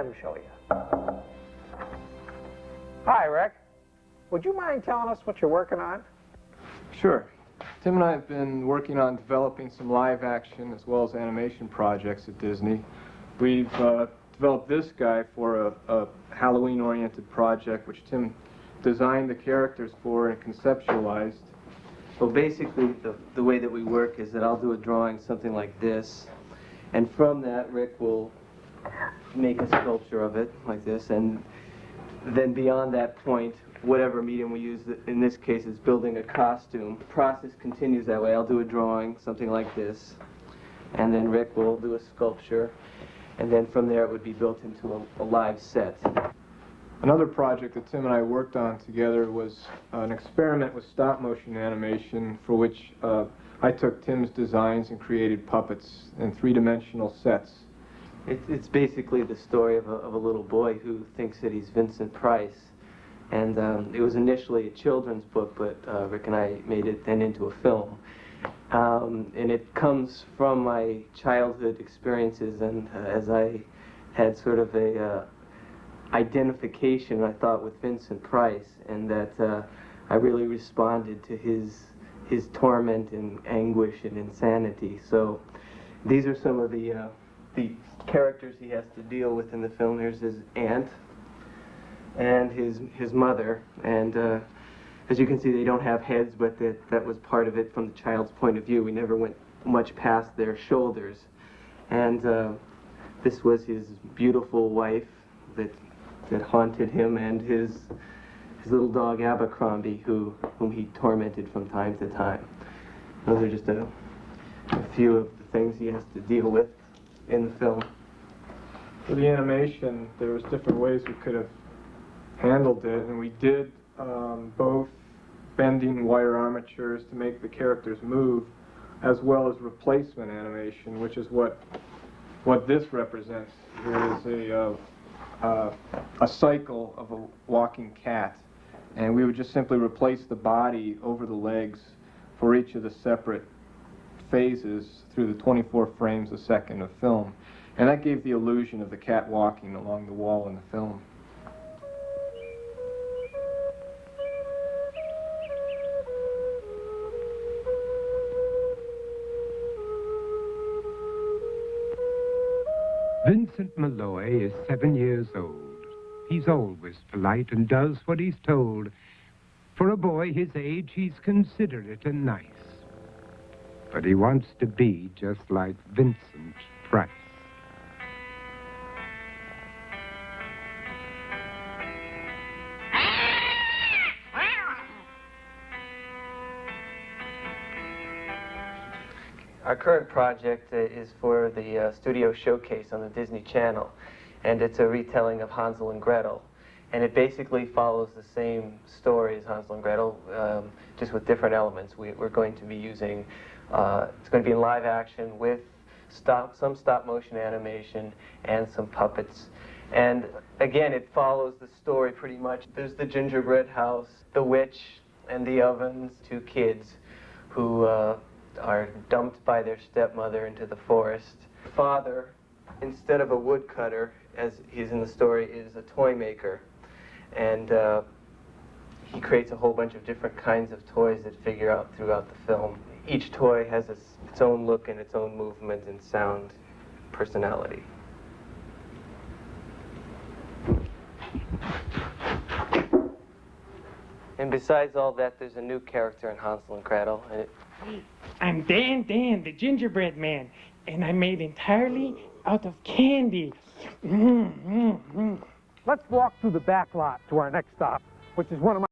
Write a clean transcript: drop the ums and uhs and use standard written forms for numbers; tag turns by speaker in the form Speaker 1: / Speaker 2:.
Speaker 1: Let me show you. Hi, Rick. Would you mind telling us what you're working on?
Speaker 2: Sure. Tim and I have been working on developing some live action as well as animation projects at Disney. We've developed this guy for a Halloween-oriented project which Tim designed the characters for and conceptualized.
Speaker 3: Well, basically, the way that we work is that I'll do a drawing, something like this, and from that, Rick will make a sculpture of it, like this, and then beyond that point, whatever medium we use, in this case, is building a costume. The process continues that way. I'll do a drawing, something like this, and then Rick will do a sculpture, and then from there it would be built into a live set.
Speaker 2: Another project that Tim and I worked on together was an experiment with stop-motion animation for which I took Tim's designs and created puppets in three-dimensional sets.
Speaker 3: It's basically the story of a little boy who thinks that he's Vincent Price. And it was initially a children's book, but Rick and I made it then into a film. And it comes from my childhood experiences, and as I had sort of a identification, I thought, with Vincent Price, and that I really responded to his torment and anguish and insanity. So these are some of the characters he has to deal with in the film. Here's his aunt and his mother, and as you can see, they don't have heads, but that was part of it from the child's point of view. We never went much past their shoulders. And this was his beautiful wife that haunted him, and his little dog Abercrombie, whom he tormented from time to time. Those are just a few of the things he has to deal with in the film.
Speaker 2: For the animation, there was different ways we could have handled it, and we did both bending wire armatures to make the characters move, as well as replacement animation, which is what this represents. There is a cycle of a walking cat, and we would just simply replace the body over the legs for each of the separate phases through the 24 frames a second of film, and that gave the illusion of the cat walking along the wall in the film.
Speaker 4: Vincent Malloy is 7 years old. He's always polite and does what he's told. For a boy his age, he's considerate and nice. But he wants to be just like Vincent Price.
Speaker 3: Our current project is for the studio showcase on the Disney Channel, and it's a retelling of Hansel and Gretel. And it basically follows the same story as Hansel and Gretel, just with different elements. We're going to be using, it's going to be in live action with some stop-motion animation and some puppets. And again, it follows the story pretty much. There's the gingerbread house, the witch, and the ovens, two kids who are dumped by their stepmother into the forest. Father, instead of a woodcutter, as he's in the story, is a toy maker. And he creates a whole bunch of different kinds of toys that figure out throughout the film. Each toy has its own look and its own movement and sound, personality. And besides all that, there's a new character in Hansel and Gretel.
Speaker 5: I'm Dan, the gingerbread man, and I'm made entirely out of candy.
Speaker 1: Let's walk through the back lot to our next stop, which is one of my